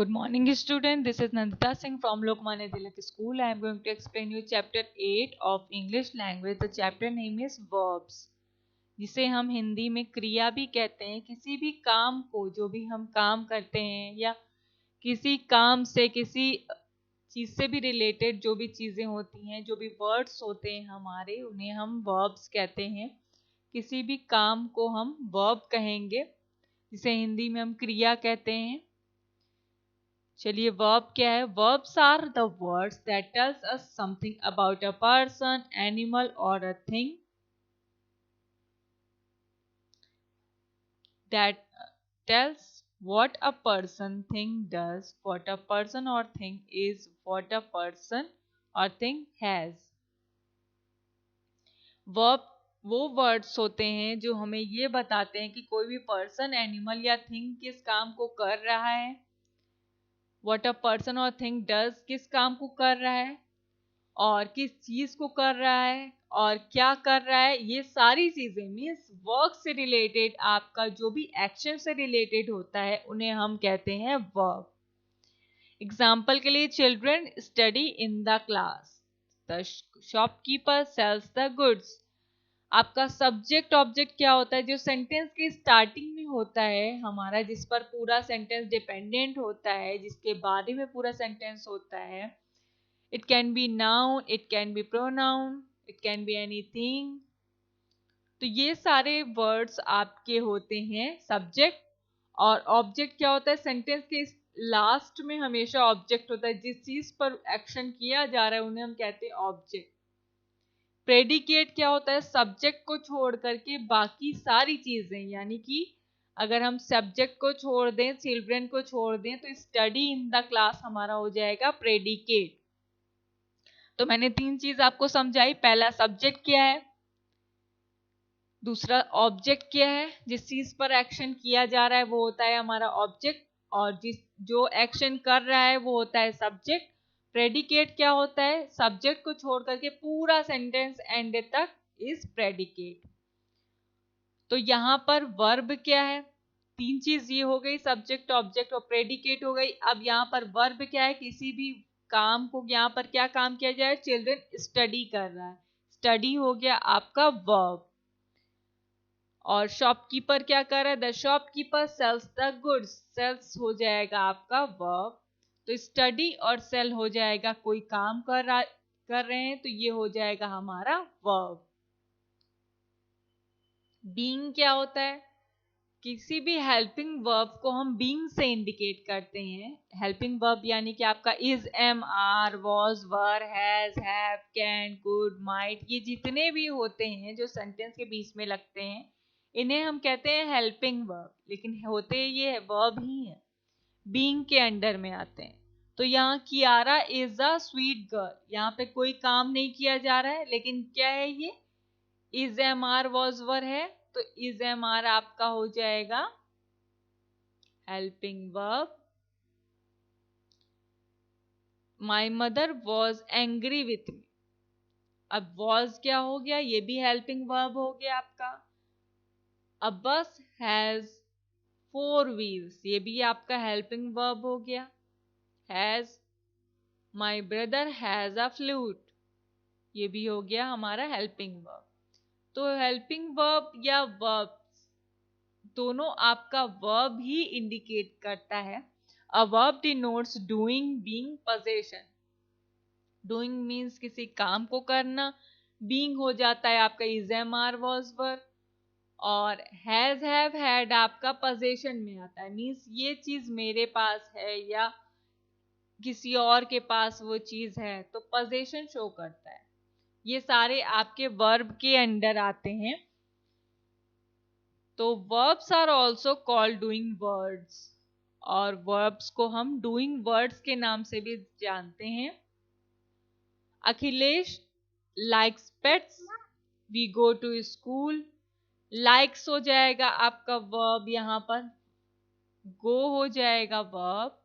Good morning, student. This is Nandita Singh from Lokmanya Tilak School. I am going to explain you chapter 8 of English language. The chapter name is verbs, जिसे हम हिंदी में क्रिया भी कहते हैं। किसी भी काम को, जो भी हम काम करते हैं या किसी काम से, किसी चीज से भी रिलेटेड जो भी चीजें होती हैं, जो भी वर्ड्स होते हैं हमारे, उन्हें हम verbs कहते हैं। किसी भी काम को हम verb कहेंगे, जिसे हिंदी में हम क्रिया कहते हैं। चलिए, वर्ब क्या है? Verbs are the words that tells us something about a person, animal और a thing, that tells what a person thing does, what a person or thing is, what a person or thing has. Verb वो words होते हैं जो हमें ये बताते हैं कि कोई भी पर्सन, एनिमल या थिंग किस काम को कर रहा है। what a person or thing does, किस काम को कर रहा है और किस चीज को कर रहा है और क्या कर रहा है। ये सारी चीजें मीन्स वर्क से रिलेटेड, आपका जो भी एक्शन से रिलेटेड होता है, उन्हें हम कहते हैं वर्ब। एग्जाम्पल के लिए, children study in the class, the shopkeeper sells the goods. आपका सब्जेक्ट ऑब्जेक्ट क्या होता है? जो सेंटेंस की स्टार्टिंग में होता है हमारा, जिस पर पूरा सेंटेंस डिपेंडेंट होता है, जिसके बारे में पूरा सेंटेंस होता है। It can be noun, it can be pronoun, it can be anything. तो ये सारे वर्ड्स आपके होते हैं सब्जेक्ट। और ऑब्जेक्ट क्या होता है? सेंटेंस के लास्ट में हमेशा ऑब्जेक्ट होता है। जिस चीज पर एक्शन किया जा रहा है उन्हें हम कहते हैं ऑब्जेक्ट। प्रेडिकेट क्या होता है? सब्जेक्ट को छोड़ करके बाकी सारी चीजें, यानी कि अगर हम सब्जेक्ट को छोड़ दें, चिल्ड्रन को छोड़ दें, तो स्टडी इन द क्लास हमारा हो जाएगा प्रेडिकेट। तो मैंने 3 चीज आपको समझाई। पहला, सब्जेक्ट क्या है, दूसरा ऑब्जेक्ट क्या है, जिस चीज पर एक्शन किया जा रहा है वो होता है हमारा ऑब्जेक्ट, और जो एक्शन कर रहा है वो होता है सब्जेक्ट। प्रेडिकेट क्या होता है? सब्जेक्ट को छोड़ करके पूरा सेंटेंस एंड तक इज प्रेडिकेट। तो यहाँ पर वर्ब क्या है? 3 चीज ये हो गई, सब्जेक्ट, ऑब्जेक्ट और प्रेडिकेट हो गई। अब यहाँ पर वर्ब क्या है? किसी भी काम को, यहाँ पर क्या काम किया जाए? चिल्ड्रन स्टडी कर रहा है, स्टडी हो गया आपका वर्ब। और शॉपकीपर क्या कर रहा है? The shopkeeper sells the goods, sells हो जाएगा आपका वर्ब। तो स्टडी और सेल हो जाएगा कोई काम कर रहे हैं, तो ये हो जाएगा हमारा वर्ब। बीइंग क्या होता है? किसी भी हेल्पिंग वर्ब को हम बीइंग से इंडिकेट करते हैं। हेल्पिंग वर्ब यानी कि आपका is, am, are, was, were, has, have, can, could, might, ये जितने भी होते हैं जो सेंटेंस के बीच में लगते हैं, इन्हें हम कहते हैं हेल्पिंग वर्ब। लेकिन होते ये वर्ब ही है, बीइंग के अंडर में आते हैं। तो यहाँ Kiara is a sweet girl, यहाँ पे कोई काम नहीं किया जा रहा है, लेकिन क्या है ये? इज, एम, आर, वॉज, वर है, तो इज, एम, आर आपका हो जाएगा helping verb. My mother was angry with me, अब वॉज क्या हो गया? ये भी हेल्पिंग वर्ब हो गया आपका। अ बस हैज 4 व्हील्स, ये भी आपका हेल्पिंग वर्ब हो गया। Has, my brother has a flute, ये भी हो गया हमारा हेल्पिंग वर्ब। तो हेल्पिंग वर्ब या वर्ब दोनों आपका वर्ब ही इंडिकेट करता है। A verb denotes doing, being, position. Doing means किसी काम को करना, बीइंग हो जाता है आपका इज, एम, आर, वॉज, वर, और हैज, हैव, हैड आपका पोजीशन में आता है। मीन्स ये चीज मेरे पास है या किसी और के पास वो चीज है, तो पोजीशन शो करता है। ये सारे आपके वर्ब के अंडर आते हैं। तो verbs are also called doing words, और verbs को हम डूइंग वर्ड्स के नाम से भी जानते हैं। Akhilesh likes pets, we go to school. Likes हो जाएगा आपका वर्ब, यहाँ पर गो हो जाएगा verb,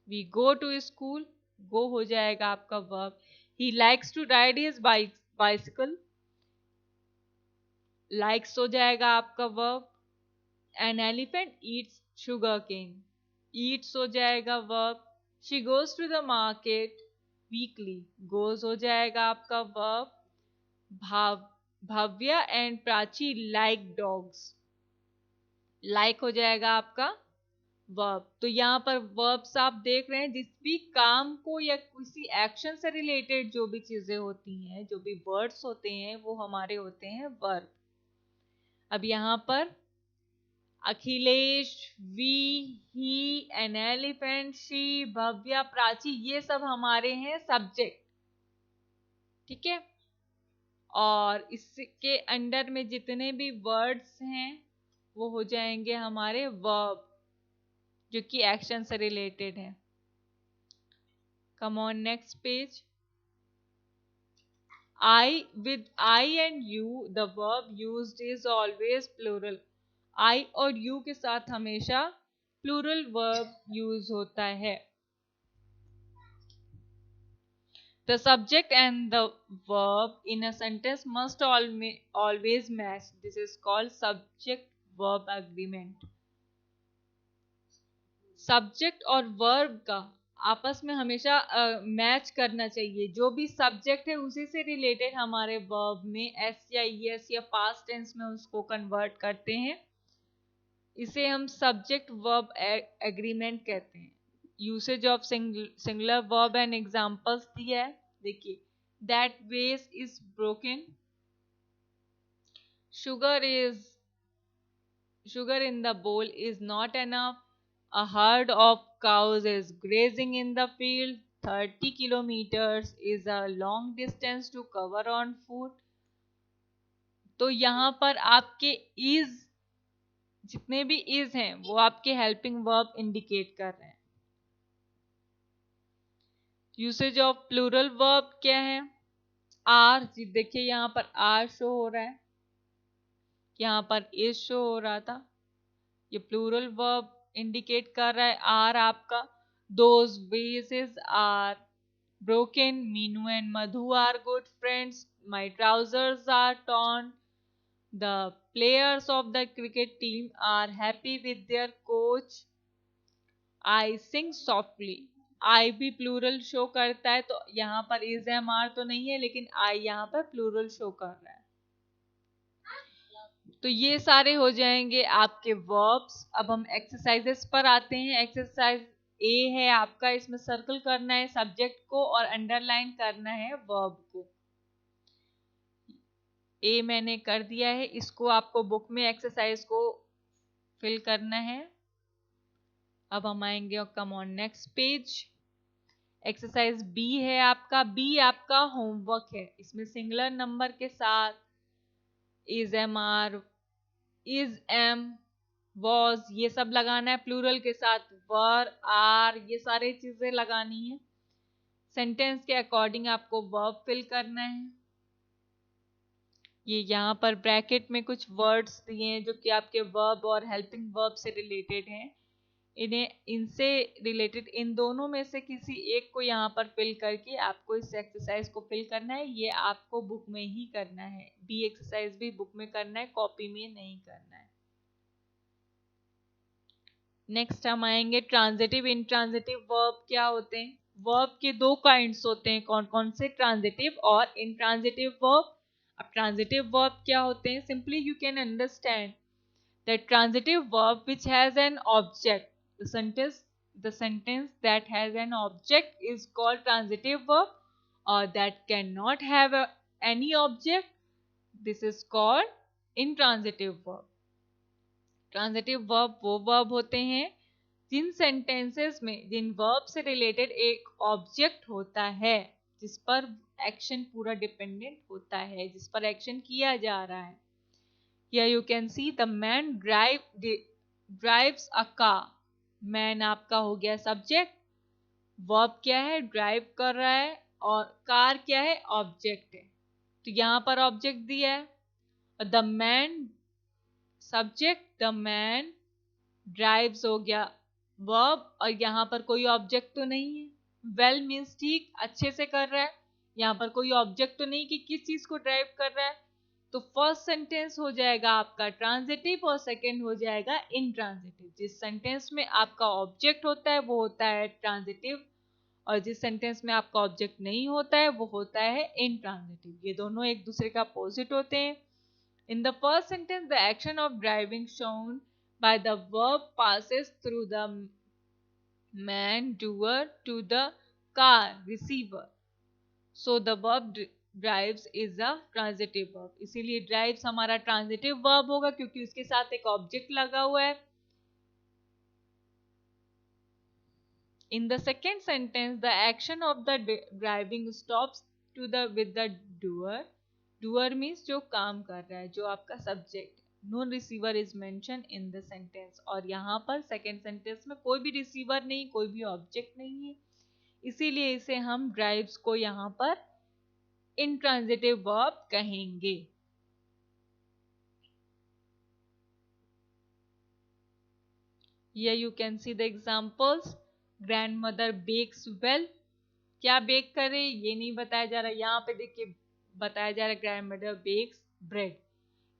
we go to school, go हो जाएगा आपका verb. He likes to ride his bicycle, likes हो जाएगा आपका verb. An elephant eats sugar cane, eats हो जाएगा verb. She goes to the market weekly, goes हो जाएगा आपका verb. Bhavya and Prachi like dogs, like हो जाएगा आपका वर्ब। तो यहाँ पर वर्ब्स आप देख रहे हैं, जिस भी काम को या किसी एक्शन से रिलेटेड जो भी चीजें होती हैं, जो भी वर्ड्स होते हैं, वो हमारे होते हैं वर्ब। अब यहाँ पर Akhilesh, we, he, an elephant, she, Bhavya, Prachi, ये सब हमारे हैं सब्जेक्ट। ठीक है, और इसके अंडर में जितने भी वर्ड्स हैं वो हो जाएंगे हमारे वर्ब, जो कि एक्शन से रिलेटेड है। कम on next page. I, with I and you, the verb used is always plural. I और you के साथ हमेशा plural verb use होता है। The subject and the verb in a sentence must always match. This is called subject verb agreement. Subject और verb का आपस में हमेशा मैच करना चाहिए। जो भी सब्जेक्ट है उसी से रिलेटेड हमारे वर्ब में एस या एस या पास्ट टेंस में उसको कन्वर्ट करते हैं। इसे हम सब्जेक्ट वर्ब एग्रीमेंट कहते हैं। Usage of singular verb and examples दिया है, देखिए। दैट वेस is broken, sugar in the bowl is not enough, a herd of cows is grazing in the field, 30 kilometers is a long distance to cover on foot। तो यहाँ पर आपके is, जितने भी is हैं वो आपके हेल्पिंग वर्ब इंडिकेट कर रहे हैं। यूसेज ऑफ प्लूरल वर्ब क्या है? आर, देखिए यहाँ पर आर शो हो रहा है, यहाँ पर is शो हो रहा था। ये प्लूरल वर्ब इंडिकेट कर रहा है। आर आपका those vases are broken, Meenu and Madhu are good friends, my trousers are torn, the players of the cricket team are happy with their coach, I sing softly. I भी plural show करता है, तो यहाँ पर इज एम आर तो नहीं है, लेकिन आई यहाँ पर प्लूरल शो कर रहा है। तो ये सारे हो जाएंगे आपके वर्ब्स। अब हम एक्सरसाइजेस पर आते हैं। एक्सरसाइज ए है आपका, इसमें सर्कल करना है सब्जेक्ट को और अंडरलाइन करना है वर्ब को। ए मैंने कर दिया है, इसको आपको बुक में एक्सरसाइज को फिल करना है। अब हम आएंगे और come on next page. Exercise B है आपका। बी आपका होमवर्क है, इसमें सिंगुलर नंबर के साथ is am are, is am, was, ये सब लगाना है। प्लूरल के साथ वर, आर, ये सारी चीजें लगानी है। सेंटेंस के अकॉर्डिंग आपको वर्ब फिल करना है। ये यहाँ पर ब्रैकेट में कुछ वर्ड्स दिए हैं जो कि आपके वर्ब और हेल्पिंग वर्ब से रिलेटेड हैं। इनसे रिलेटेड इन दोनों में से किसी एक को यहाँ पर फिल करके आपको इस एक्सरसाइज को फिल करना है। ये आपको बुक में ही करना है। बी एक्सरसाइज भी बुक में करना है, कॉपी में नहीं करना है। नेक्स्ट हम आएंगे ट्रांजिटिव इंट्रांजिटिव वर्ब क्या होते हैं। वर्ब के दो काइंड्स होते हैं, कौन कौन से? ट्रांजिटिव और इंट्रांजिटिव वर्ब। अब ट्रांजिटिव वर्ब क्या होते हैं? Simply you can understand that transitive verb which has an object, the sentence that has an object is called transitive verb, or that cannot have any object, this is called intransitive verb। Transitive verb वो verb होते हैं जिन sentences में, जिन verb से related एक object होता है, जिस पर एक्शन पूरा डिपेंडेंट होता है, जिस पर एक्शन किया जा रहा है। Here you can see the man drives a car। Man आपका हो गया सब्जेक्ट, वर्ब क्या है? ड्राइव कर रहा है, और कार क्या है? ऑब्जेक्ट है। तो यहाँ पर ऑब्जेक्ट दिया है, और the man subject, the man drives हो गया वर्ब, और यहाँ पर कोई ऑब्जेक्ट तो नहीं है। वेल मीन्स ठीक, अच्छे से कर रहा है। यहाँ पर कोई ऑब्जेक्ट तो नहीं कि किस चीज को ड्राइव कर रहा है। तो फर्स्ट सेंटेंस हो जाएगा आपका ट्रांजिटिव और सेकंड हो जाएगा इंट्रांजिटिव। जिस सेंटेंस में आपका ऑब्जेक्ट होता है वो होता है ट्रांजिटिव, और जिस सेंटेंस में आपका ऑब्जेक्ट नहीं होता है वो होता है इंट्रांजिटिव। ये दोनों एक दूसरे का अपोजिट होते हैं। In the first sentence, the action of driving shown by the verb passes through the man doer to the car receiver. So the verb drives is a transitive verb. इसीलिए drives हमारा transitive verb होगा क्योंकि उसके साथ एक object लगा हुआ है। In the second sentence, the action of the driving stops to the with the doer. Doer means जो काम कर रहा है, जो आपका subject. No receiver is mentioned in the sentence. और यहाँ पर second sentence में कोई भी receiver नहीं, कोई भी object नहीं है, इसीलिए इसे हम drives को यहाँ पर intransitive verb कहेंगे। Here you can see the examples. Grandmother bakes well. क्या बेक करे ये नहीं बताया जा रहा। यहाँ पे देखिए बताया जा रहा है ग्रैंडमदर बेक्स ब्रेड।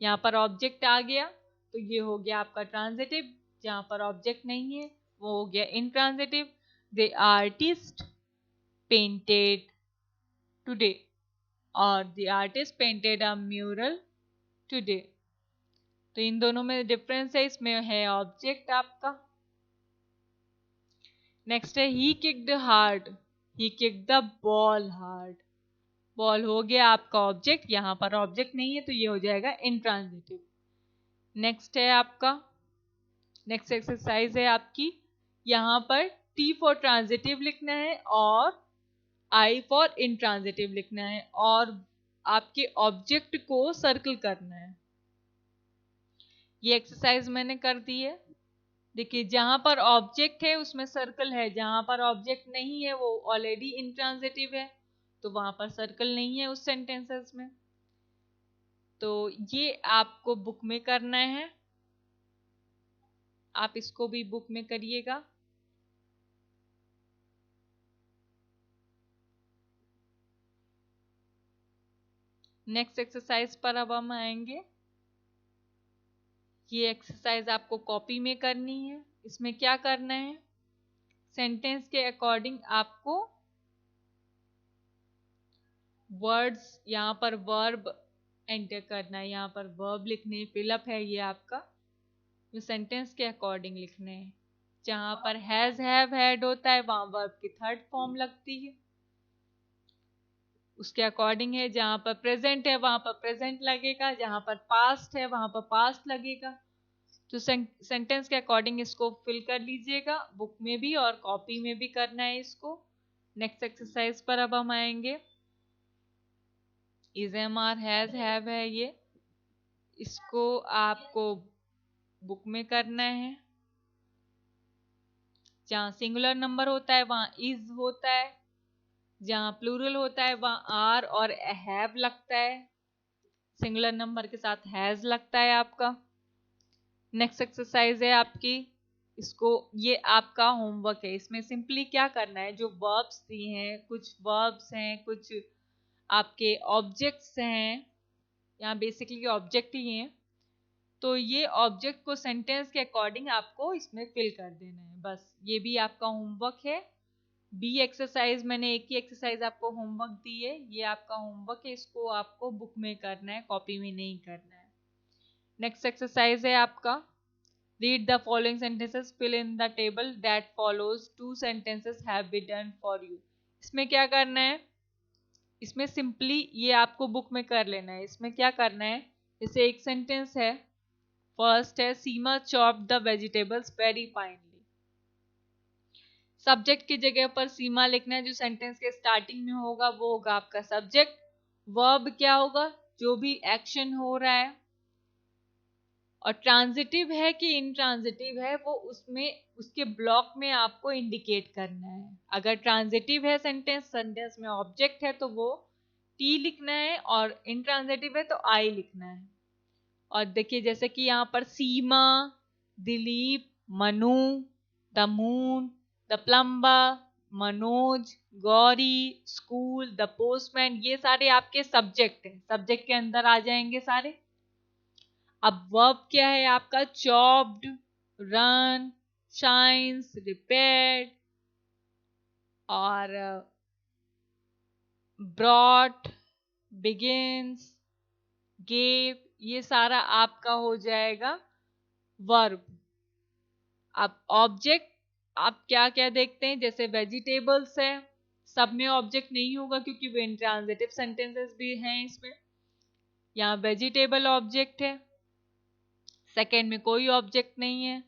यहाँ पर ऑब्जेक्ट आ गया तो ये हो गया आपका ट्रांजिटिव। जहाँ पर ऑब्जेक्ट नहीं है वो हो गया intransitive. The artist painted today और the artist painted a mural today. तो इन दोनों में डिफरेंस है, इसमें है ऑब्जेक्ट आपका। नेक्स्ट है he kicked hard, he kicked the ball hard. Ball हो गया आपका ऑब्जेक्ट, यहाँ पर ऑब्जेक्ट नहीं है तो ये हो जाएगा इंट्रांजिटिव। नेक्स्ट है आपका, नेक्स्ट एक्सरसाइज है आपकी, यहाँ पर टी फॉर ट्रांजिटिव लिखना है और आई फॉर इंट्रांजिटिव लिखना है और आपके ऑब्जेक्ट को सर्कल करना है। ये एक्सरसाइज मैंने कर दी है। देखिए जहां पर ऑब्जेक्ट है उसमें सर्कल है, जहां पर ऑब्जेक्ट नहीं है वो ऑलरेडी इंट्रांजिटिव है तो वहां पर सर्कल नहीं है उस सेंटेंसेस में। तो ये आपको बुक में करना है, आप इसको भी बुक में करिएगा। नेक्स्ट एक्सरसाइज पर अब हम आएंगे। ये एक्सरसाइज आपको कॉपी में करनी है। इसमें क्या करना है, सेंटेंस के अकॉर्डिंग आपको वर्ड्स, यहाँ पर वर्ब एंटर करना है, यहाँ पर वर्ब लिखने, फिलअप है ये आपका, जो सेंटेंस के अकॉर्डिंग लिखने हैं। जहां पर हैज हैव हैड होता है वहां वर्ब की थर्ड फॉर्म लगती है, उसके अकॉर्डिंग है। जहां पर प्रेजेंट है वहां पर प्रेजेंट लगेगा, जहां पर पास्ट है वहां पर पास्ट लगेगा। तो सेंटेंस के अकॉर्डिंग इसको फिल कर लीजिएगा, बुक में भी और कॉपी में भी करना है इसको। नेक्स्ट एक्सरसाइज पर अब हम आएंगे। Is am are has have है ये, इसको आपको बुक में करना है। जहां सिंगुलर नंबर होता है वहां इज होता है, जहां प्लूरल होता है वहां आर और हैव लगता है, सिंगुलर नंबर के साथ हैज लगता है आपका। नेक्स्ट एक्सरसाइज है आपकी, इसको, ये आपका होमवर्क है। इसमें सिंपली क्या करना है, जो वर्ब्स दिए हैं, कुछ वर्ब्स हैं, कुछ आपके ऑब्जेक्ट्स हैं, यहाँ बेसिकली ऑब्जेक्ट ही हैं, तो ये ऑब्जेक्ट को सेंटेंस के अकॉर्डिंग आपको इसमें फिल कर देना है। बस ये भी आपका होमवर्क है। बी एक्सरसाइज मैंने एक ही एक्सरसाइज आपको होमवर्क दी है, ये आपका होमवर्क है, इसको आपको बुक में करना है, कॉपी में नहीं करना है। नेक्स्ट एक्सरसाइज है आपका, read the following sentences, fill in the table that follows, two sentences have been done for you. इसमें क्या करना है, इसमें सिंपली ये आपको बुक में कर लेना है। इसमें क्या करना है, जैसे एक सेंटेंस है, फर्स्ट है Seema chopped the vegetables very finely. Subject की जगह पर सीमा लिखना है, जो सेंटेंस के स्टार्टिंग में होगा वो होगा आपका सब्जेक्ट। वर्ब क्या होगा, जो भी एक्शन हो रहा है, और ट्रांजिटिव है कि इंट्रांजिटिव है वो उसमें उसके ब्लॉक में आपको इंडिकेट करना है। अगर ट्रांजिटिव है सेंटेंस, सेंटेंस में ऑब्जेक्ट है तो वो टी लिखना है, और इंट्रांजिटिव है तो आई लिखना है। और देखिए जैसे कि यहाँ पर Seema, Dilip, Manu, the moon, the plumber, Manoj, Gauri, school, the postman, ये सारे आपके सब्जेक्ट हैं, सब्जेक्ट के अंदर आ जाएंगे सारे। अब वर्ब क्या है आपका? चॉप्ड, रन, शाइन्स, रिपेयर्ड और ब्रॉट, बिगिंस, गेव, ये सारा आपका हो जाएगा वर्ब। अब ऑब्जेक्ट आप क्या क्या देखते हैं, जैसे वेजिटेबल्स है, सब में ऑब्जेक्ट नहीं होगा क्योंकि वे इंट्रांजिटिव सेंटेंसेस भी हैं इसमें। यहाँ वेजिटेबल ऑब्जेक्ट है, सेकेंड में कोई ऑब्जेक्ट नहीं है,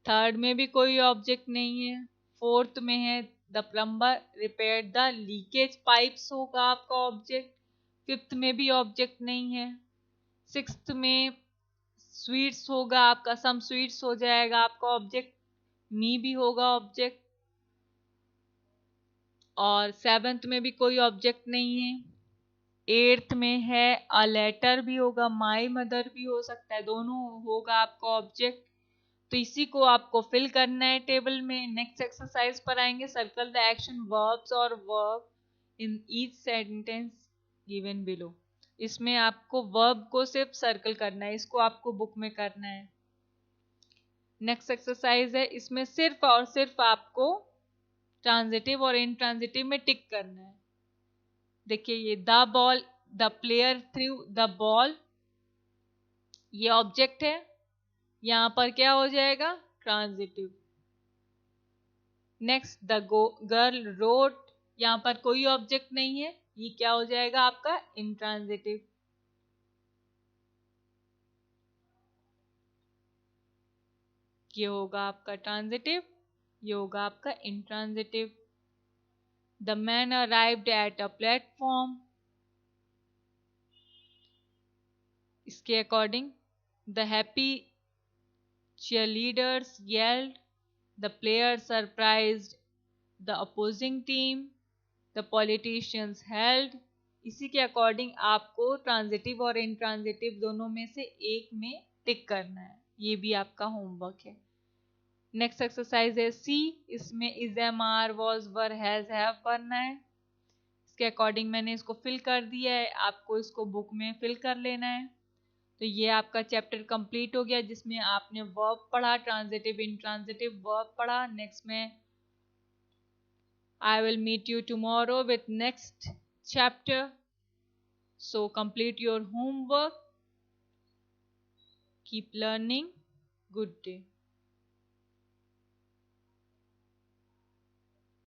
थर्ड में भी कोई ऑब्जेक्ट नहीं है, फोर्थ में है the plumber repair the leakage pipes होगा आपका ऑब्जेक्ट, फिफ्थ में भी ऑब्जेक्ट नहीं है, सिक्स्थ में स्वीट्स होगा आपका, सम स्वीट्स हो जाएगा आपका ऑब्जेक्ट, मी भी होगा ऑब्जेक्ट, और सेवेंथ में भी कोई ऑब्जेक्ट नहीं है, एट्थ में है अ लेटर भी होगा, माई मदर भी हो सकता है, दोनों होगा आपका ऑब्जेक्ट। तो इसी को आपको फिल करना है टेबल में। नेक्स्ट एक्सरसाइज पर आएंगे, सर्कल द एक्शन वर्ब्स और verb in each sentence given below. इसमें आपको वर्ब को सिर्फ सर्कल करना है, इसको आपको बुक में करना है। नेक्स्ट एक्सरसाइज है, इसमें सिर्फ और सिर्फ आपको ट्रांजिटिव और इनट्रांजिटिव में टिक करना है। देखिए ये the ball, the player threw the ball, ये ऑब्जेक्ट है, यहां पर क्या हो जाएगा? Transitive. Next the girl wrote, यहां पर कोई ऑब्जेक्ट नहीं है, ये क्या हो जाएगा आपका? इंट्रांजिटिव। ये होगा आपका ट्रांजिटिव, ये होगा आपका intransitive. The man arrived at a platform, इसके according the happy cheerleaders yelled, the players surprised the opposing team, the politicians held। इसी के अकॉर्डिंग आपको ट्रांजिटिव और इनट्रांजिटिव दोनों में से एक में टिक करना है, ये भी आपका होमवर्क है। नेक्स्ट एक्सरसाइज है सी, इसमें is, am, are, was, were, has, have करना है। इसके अकॉर्डिंग मैंने इसको फिल कर दिया है, आपको इसको बुक में फिल कर लेना है। तो ये आपका चैप्टर कंप्लीट हो गया, जिसमें आपने वर्ब पढ़ा, ट्रांजिटिव इनट्रांजिटिव वर्ब पढ़ा। नेक्स्ट में I will meet you tomorrow with next chapter, so complete your homework, keep learning, good day.